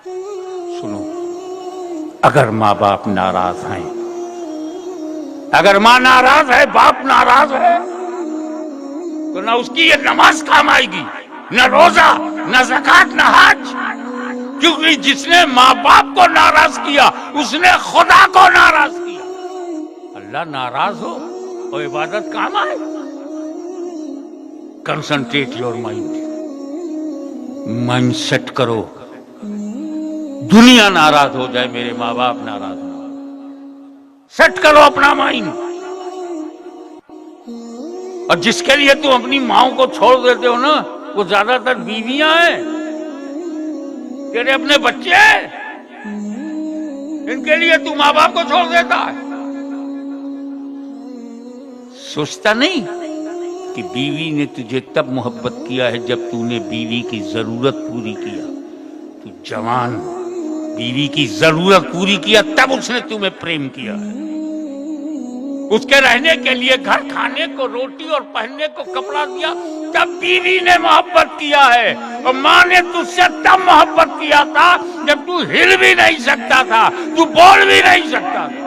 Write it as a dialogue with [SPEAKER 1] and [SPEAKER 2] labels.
[SPEAKER 1] सुनो, अगर माँ बाप नाराज हैं, अगर माँ नाराज है, बाप नाराज है, तो ना उसकी ये नमाज काम आएगी, न रोजा, न ज़कात, न हज। क्योंकि जिसने माँ बाप को नाराज किया उसने खुदा को नाराज किया। अल्लाह नाराज हो और इबादत काम आए। Concentrate your mind, mind set करो। दुनिया नाराज हो जाए, मेरे माँ बाप नाराज हो, सेट करो अपना माइंड। और जिसके लिए तुम अपनी माओ को छोड़ देते हो ना, वो ज्यादातर बीवियां हैं, तेरे अपने बच्चे हैं, इनके लिए तू माँ बाप को छोड़ देता है। सोचता नहीं कि बीवी ने तुझे तब मोहब्बत किया है जब तूने बीवी की जरूरत पूरी किया। तू जवान, बीवी की जरूरत पूरी किया तब उसने तुम्हें प्रेम किया है। उसके रहने के लिए घर, खाने को रोटी और पहनने को कपड़ा दिया, तब बीवी ने मोहब्बत किया है। और माँ ने तुझसे तब मोहब्बत किया था जब तू हिल भी नहीं सकता था, तू बोल भी नहीं सकता था।